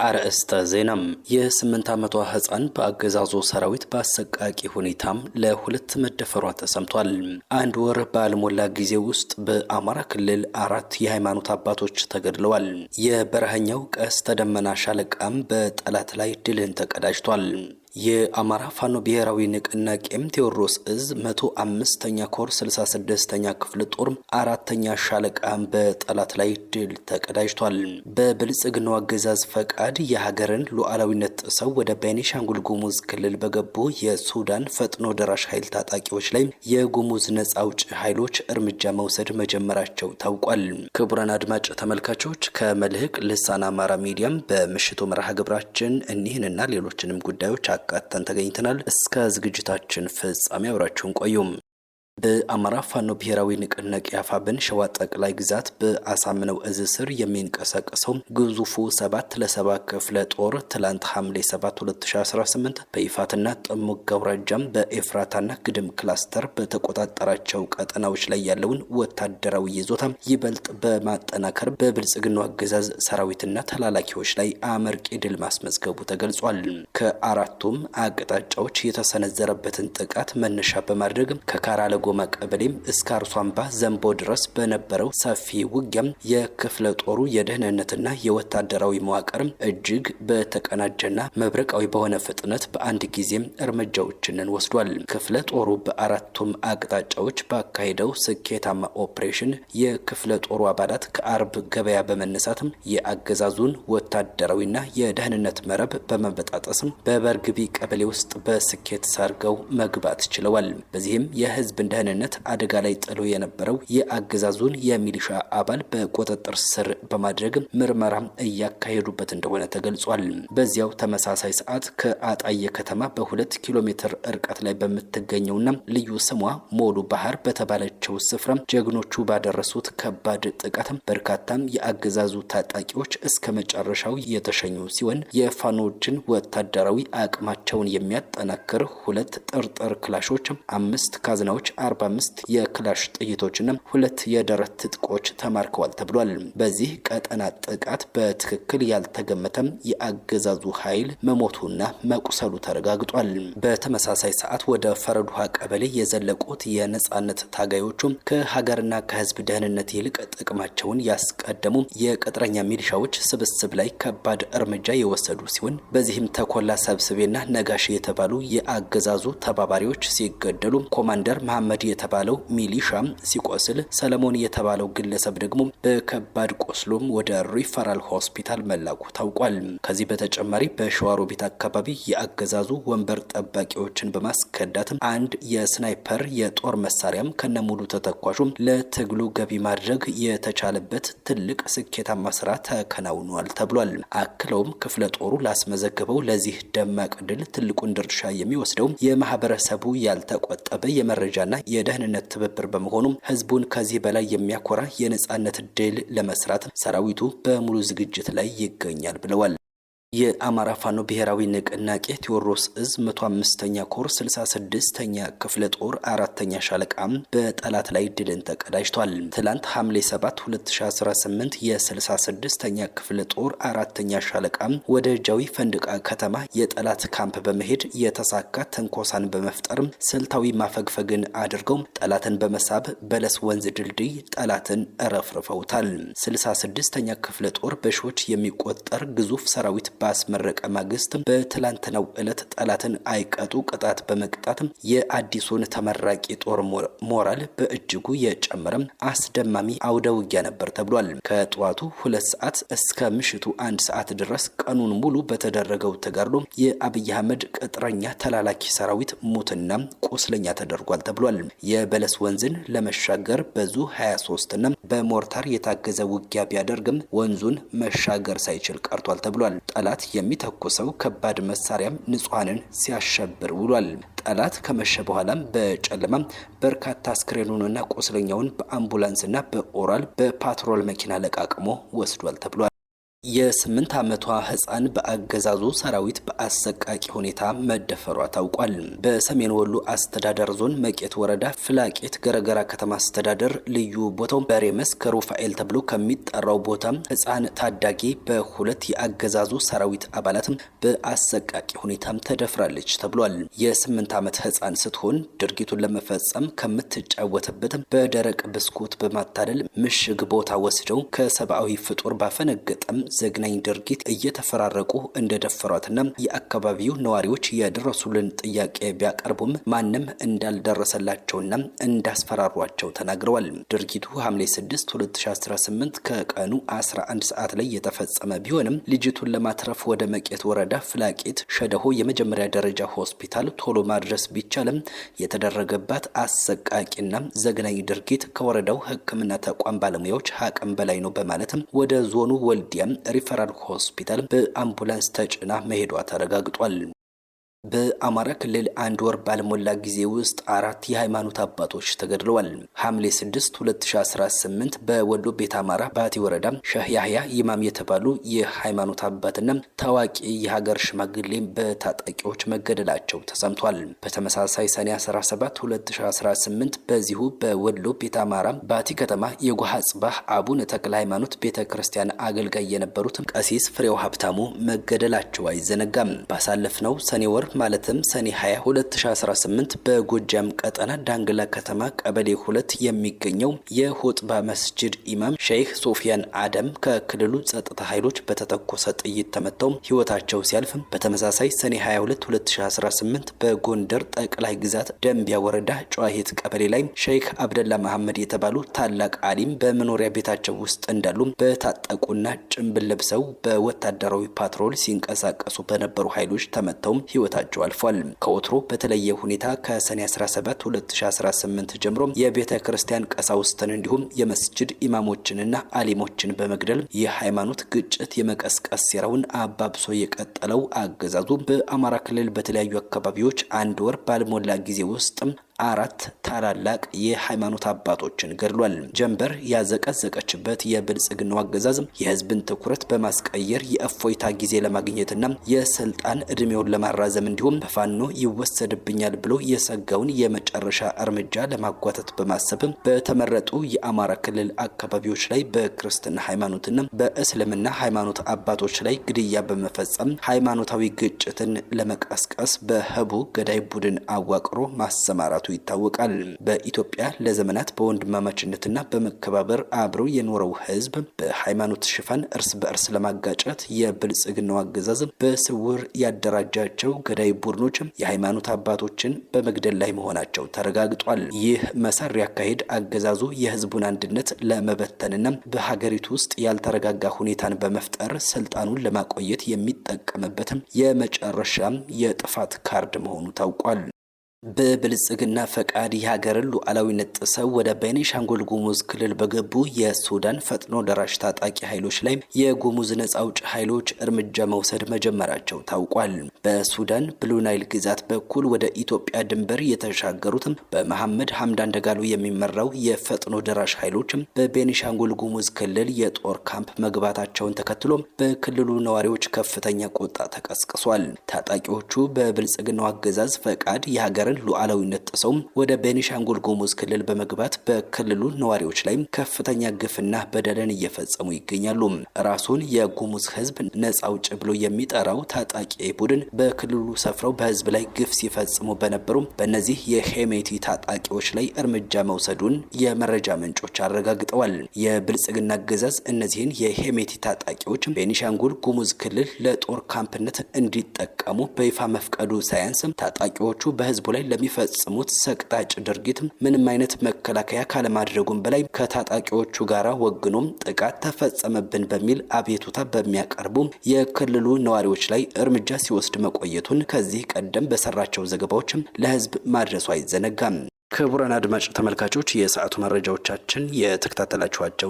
አርእስተ ዜናም የ8 ዓመቷ ህፃን በአገዛዙ ሰራዊት በአሰቃቂ ሁኔታም ለሁለት መደፈሯ ተሰምቷል። አንድ ወር ባልሞላ ጊዜ ውስጥ በአማራ ክልል 4 የሃይማኖት አባቶች ተገድለዋል። የበረሃኛው ቀስተ ደመና ሻለቃም በጠላት ላይ ድልን ተቀዳጅቷል። የአማራ ፋኖ ብሔራዊ ንቅናቄም ቴዎድሮስ እዝ 105ኛ ኮር 66ኛ ክፍለ ጦር 4ኛ ሻለቃም በጠላት ላይ ድል ተቀዳጅቷል። በብልጽግናው አገዛዝ ፈቃድ የሀገርን ሉዓላዊነት ጥሰው ወደ ቤኒሻንጉል ጉሙዝ ክልል በገቡ የሱዳን ፈጥኖ ደራሽ ኃይል ታጣቂዎች ላይ የጉሙዝ ነጻ አውጪ ኃይሎች እርምጃ መውሰድ መጀመራቸው ታውቋል። ክቡራን አድማጭ ተመልካቾች ከመልህቅ ልሳን አማራ ሚዲያም በምሽቱ መርሃ ግብራችን እኒህንና ሌሎችንም ጉዳዮች አቃተን ተገኝተናል። እስከ ዝግጅታችን ፍጻሜ አብራችሁን ቆዩም። በአማራ ፋኖ ብሔራዊ ንቅናቄ አፋብን ሸዋ ጠቅላይ ግዛት በአሳምነው እዝ ስር የሚንቀሳቀሰው ግዙፉ 7 ለ7 ክፍለ ጦር ትላንት ሐምሌ 7 2018 በይፋትና ጥሙጋ አውራጃም በኤፍራታና ግድም ክላስተር በተቆጣጠራቸው ቀጠናዎች ላይ ያለውን ወታደራዊ ይዞታ ይበልጥ በማጠናከር በብልጽግናው አገዛዝ ሰራዊትና ተላላኪዎች ላይ አመርቂ ድል ማስመዝገቡ ተገልጿል። ከአራቱም አቅጣጫዎች የተሰነዘረበትን ጥቃት መነሻ በማድረግ ከካራለ ጎማ ቀበሌም እስከ አርሶ አምባ ዘንቦ ድረስ በነበረው ሰፊ ውጊያም የክፍለ ጦሩ የደህንነትና የወታደራዊ መዋቅር እጅግ በተቀናጀና መብረቃዊ በሆነ ፍጥነት በአንድ ጊዜም እርምጃዎችን ወስዷል። ክፍለ ጦሩ በአራቱም አቅጣጫዎች ባካሄደው ስኬታማ ኦፕሬሽን የክፍለ ጦሩ አባላት ከአርብ ገበያ በመነሳትም የአገዛዙን ወታደራዊና የደህንነት መረብ በመበጣጠስም በበርግቢ ቀበሌ ውስጥ በስኬት ሰርገው መግባት ችለዋል። በዚህም የህዝብ ደህንነት አደጋ ላይ ጥሎ የነበረው የአገዛዙን የሚሊሻ አባል በቁጥጥር ስር በማድረግ ምርመራ እያካሄዱበት እንደሆነ ተገልጿል። በዚያው ተመሳሳይ ሰዓት ከአጣየ ከተማ በ2 ኪሎ ሜትር ርቀት ላይ በምትገኘውና ልዩ ስሟ ሞሉ ባህር በተባለችው ስፍራ ጀግኖቹ ባደረሱት ከባድ ጥቃት በርካታም የአገዛዙ ታጣቂዎች እስከ መጨረሻው የተሸኙ ሲሆን የፋኖችን ወታደራዊ አቅማቸውን የሚያጠናክር 2 ጥርጥር ክላሾች፣ 5 ካዝናዎች፣ 45 የክላሽ ጥይቶችና 2 የደረት ትጥቆች ተማርከዋል ተብሏል። በዚህ ቀጠና ጥቃት በትክክል ያልተገመተም የአገዛዙ ኃይል መሞቱና መቁሰሉ ተረጋግጧል። በተመሳሳይ ሰዓት ወደ ፈረዱሃ ቀበሌ የዘለቁት የነጻነት ታጋዮቹ ከሀገርና ከህዝብ ደህንነት ይልቅ ጥቅማቸውን ያስቀደሙ የቅጥረኛ ሚሊሻዎች ስብስብ ላይ ከባድ እርምጃ የወሰዱ ሲሆን በዚህም ተኮላ ሰብስቤና ነጋሽ የተባሉ የአገዛዙ ተባባሪዎች ሲገደሉ ኮማንደር መሐመድ የተባለው ሚሊሻ ሲቆስል ሰለሞን የተባለው ግለሰብ ደግሞ በከባድ ቆስሎም ወደ ሪፈራል ሆስፒታል መላኩ ታውቋል። ከዚህ በተጨማሪ በሸዋሮቢት አካባቢ የአገዛዙ ወንበር ጠባቂዎችን በማስከዳት አንድ የስናይፐር የጦር መሳሪያም ከነሙሉ ተተኳሹ ለትግሉ ገቢ ማድረግ የተቻለበት ትልቅ ስኬታማ ስራ ተከናውኗል ተብሏል። አክለውም ክፍለ ጦሩ ላስመዘገበው ለዚህ ደማቅ ድል ትልቁን ድርሻ የሚወስደው የማህበረሰቡ ያልተቆጠበ የመረጃና የደህንነት ትብብር በመሆኑ ህዝቡን ከዚህ በላይ የሚያኮራ የነጻነት ድል ለመስራት ሰራዊቱ በሙሉ ዝግጅት ላይ ይገኛል ብለዋል። የአማራ ፋኖ ብሔራዊ ንቅናቄ ቴዎድሮስ እዝ 105ኛ ኮር 66ኛ ክፍለ ጦር 4ኛ ሻለቃም በጠላት ላይ ድልን ተቀዳጅቷል። ትላንት ሐምሌ 7 2018 የ66ኛ ክፍለ ጦር 4ኛ ሻለቃም ወደ ጃዊ ፈንድቃ ከተማ የጠላት ካምፕ በመሄድ የተሳካ ተንኮሳን በመፍጠር ስልታዊ ማፈግፈግን አድርገው ጠላትን በመሳብ በለስ ወንዝ ድልድይ ጠላትን ረፍርፈውታል። 66ኛ ክፍለ ጦር በሺዎች የሚቆጠር ግዙፍ ሰራዊት ባስመረቀ ማግስት በትላንትናው ዕለት ጠላትን አይቀጡ ቅጣት በመቅጣት የአዲሱን ተመራቂ ጦር ሞራል በእጅጉ የጨመረ አስደማሚ አውደ ውጊያ ነበር ተብሏል። ከጠዋቱ 2 ሰዓት እስከ ምሽቱ 1 ሰዓት ድረስ ቀኑን ሙሉ በተደረገው ተጋድሎ የአብይ አህመድ ቅጥረኛ ተላላኪ ሰራዊት ሙትና ቁስለኛ ተደርጓል ተብሏል። የበለስ ወንዝን ለመሻገር በዙ 23 እና በሞርታር የታገዘ ውጊያ ቢያደርግም ወንዙን መሻገር ሳይችል ቀርቷል ተብሏል። ጠላት የሚተኩሰው ከባድ መሳሪያም ንጹሃንን ሲያሸብር ውሏል። ጠላት ከመሸ በኋላም በጨለማ በርካታ አስክሬኑንና ቁስለኛውን በአምቡላንስና በኦራል በፓትሮል መኪና ለቃቅሞ ወስዷል ተብሏል። የ8 ዓመቷ ህፃን በአገዛዙ ሰራዊት በአሰቃቂ ሁኔታ መደፈሯ ታውቋል። በሰሜን ወሎ አስተዳደር ዞን መቄት ወረዳ ፍላቄት ገረገራ ከተማ አስተዳደር ልዩ ቦታው በሬ መስክ ሩፋኤል ተብሎ ከሚጠራው ቦታ ህፃን ታዳጊ በሁለት የአገዛዙ ሰራዊት አባላት በአሰቃቂ ሁኔታ ተደፍራለች ተብሏል። የ8 ዓመት ህፃን ስትሆን ድርጊቱን ለመፈጸም ከምትጫወትበት በደረቅ ብስኩት በማታለል ምሽግ ቦታ ወስደው ከሰብአዊ ፍጡር ባፈነገጠም ዘግናኝ ድርጊት እየተፈራረቁ እንደደፈሯትና የአካባቢው ነዋሪዎች የደረሱልን ጥያቄ ቢያቀርቡም ማንም እንዳልደረሰላቸውና እንዳስፈራሯቸው ተናግረዋል። ድርጊቱ ሐምሌ 6 2018 ከቀኑ 11 ሰዓት ላይ የተፈጸመ ቢሆንም ልጅቱን ለማትረፍ ወደ መቄት ወረዳ ፍላቄት ሸደሆ የመጀመሪያ ደረጃ ሆስፒታል ቶሎ ማድረስ ቢቻልም የተደረገባት አሰቃቂና ዘግናኝ ድርጊት ከወረዳው ሕክምና ተቋም ባለሙያዎች አቅም በላይ ነው በማለትም ወደ ዞኑ ወልዲያ ሪፈራል ሆስፒታል በአምቡላንስ ተጭና መሄዷ ተረጋግጧል። በአማራ ክልል አንድ ወር ባልሞላ ጊዜ ውስጥ 4 የሃይማኖት አባቶች ተገድለዋል። ሐምሌ 6 2018 በወሎ ቤት አማራ ባቲ ወረዳ ሼህ ያህያ ኢማም የተባሉ የሃይማኖት አባትና ታዋቂ የሀገር ሽማግሌ በታጣቂዎች መገደላቸው ተሰምቷል። በተመሳሳይ ሰኔ 17 2018 በዚሁ በወሎ ቤት አማራ ባቲ ከተማ የጓሃ ጽባህ አቡነ ተክለ ሃይማኖት ቤተክርስቲያን አገልጋይ የነበሩት ቀሲስ ፍሬው ሀብታሙ መገደላቸው አይዘነጋም። ባሳለፍነው ሰኔ ወር ማለትም ሰኔ 20 2018 በጎጃም ቀጠና ዳንግላ ከተማ ቀበሌ 2 የሚገኘው የሆጥባ መስጂድ ኢማም ሼህ ሶፊያን አደም ከክልሉ ጸጥታ ኃይሎች በተተኮሰ ጥይት ተመተው ህይወታቸው ሲያልፍ፣ በተመሳሳይ ሰኔ 22 2018 በጎንደር ጠቅላይ ግዛት ደንቢያ ወረዳ ጨዋሂት ቀበሌ ላይ ሼክ አብደላ መሐመድ የተባሉ ታላቅ አሊም በመኖሪያ ቤታቸው ውስጥ እንዳሉ በታጠቁና ጭንብል ለብሰው በወታደራዊ ፓትሮል ሲንቀሳቀሱ በነበሩ ኃይሎች ተመተው ህይወታቸው አልፏል። ከወትሮ በተለየ ሁኔታ ከሰኔ 17 2018 ጀምሮ የቤተ ክርስቲያን ቀሳውስትን እንዲሁም የመስጂድ ኢማሞችንና አሊሞችን በመግደል የሃይማኖት ግጭት የመቀስቀስ ሴራውን አባብሶ የቀጠለው አገዛዙ በአማራ ክልል በተለያዩ አካባቢዎች አንድ ወር ባልሞላ ጊዜ ውስጥ 4 ታላላቅ የሃይማኖት አባቶችን ገድሏል። ጀንበር ያዘቀዘቀችበት የብልጽግናው አገዛዝ የህዝብን ትኩረት በማስቀየር የእፎይታ ጊዜ ለማግኘትና የስልጣን እድሜውን ለማራዘም እንዲሁም በፋኖ ይወሰድብኛል ብሎ የሰጋውን የመጨረሻ እርምጃ ለማጓተት በማሰብ በተመረጡ የአማራ ክልል አካባቢዎች ላይ በክርስትና ሃይማኖትና በእስልምና ሃይማኖት አባቶች ላይ ግድያ በመፈጸም ሃይማኖታዊ ግጭትን ለመቀስቀስ በህቡ ገዳይ ቡድን አዋቅሮ ማሰማራቱ ይታወቃል። በኢትዮጵያ ለዘመናት በወንድማማችነትና በመከባበር አብሮ የኖረው ህዝብ በሃይማኖት ሽፋን እርስ በእርስ ለማጋጨት የብልጽግናው አገዛዝ በስውር ያደራጃቸው ገዳይ ቡድኖች የሃይማኖት አባቶችን በመግደል ላይ መሆናቸው ተረጋግጧል። ይህ መሰሪ አካሄድ አገዛዙ የህዝቡን አንድነት ለመበተንና በሀገሪቱ ውስጥ ያልተረጋጋ ሁኔታን በመፍጠር ስልጣኑን ለማቆየት የሚጠቀምበት የመጨረሻ የጥፋት ካርድ መሆኑ ታውቋል። በብልጽግና ፈቃድ የሀገርን ሉዓላዊነት ጥሰው ወደ ቤኒሻንጉል ጉሙዝ ክልል በገቡ የሱዳን ፈጥኖ ደራሽ ታጣቂ ኃይሎች ላይ የጉሙዝ ነጻ አውጪ ኃይሎች እርምጃ መውሰድ መጀመራቸው ታውቋል። በሱዳን ብሉ ናይል ግዛት በኩል ወደ ኢትዮጵያ ድንበር የተሻገሩት በመሐመድ ሐምዳን ደጋሎ የሚመራው የፈጥኖ ደራሽ ኃይሎች በቤኒሻንጉል ጉሙዝ ክልል የጦር ካምፕ መግባታቸውን ተከትሎ በክልሉ ነዋሪዎች ከፍተኛ ቁጣ ተቀስቅሷል። ታጣቂዎቹ በብልጽግናው አገዛዝ ፈቃድ የሀገር ሉዓላዊነት ጥሰው ወደ ቤኒሻንጉል ጉሙዝ ክልል በመግባት በክልሉ ነዋሪዎች ላይ ከፍተኛ ግፍና በደልን እየፈጸሙ ይገኛሉ። ራሱን የጉሙዝ ህዝብ ነጻ አውጪ ብሎ የሚጠራው ታጣቂ ቡድን በክልሉ ሰፍረው በህዝብ ላይ ግፍ ሲፈጽሙ በነበሩ በእነዚህ የሄሜቲ ታጣቂዎች ላይ እርምጃ መውሰዱን የመረጃ ምንጮች አረጋግጠዋል። የብልጽግና አገዛዝ እነዚህን የሄሜቲ ታጣቂዎች ቤኒሻንጉል ጉሙዝ ክልል ለጦር ካምፕነት እንዲጠቀሙ በይፋ መፍቀዱ ሳያንስ ታጣቂዎቹ በህዝቡ ላይ ለሚፈጽሙት ሰቅጣጭ ድርጊት ምንም አይነት መከላከያ ካለማድረጉም በላይ ከታጣቂዎቹ ጋራ ወግኖም ጥቃት ተፈጸመብን በሚል አቤቱታ በሚያቀርቡ የክልሉ ነዋሪዎች ላይ እርምጃ ሲወስድ መቆየቱን ከዚህ ቀደም በሰራቸው ዘገባዎች ለህዝብ ማድረሱ አይዘነጋም። ክቡራን አድማጭ ተመልካቾች የሰዓቱ መረጃዎቻችን የተከታተላችኋቸው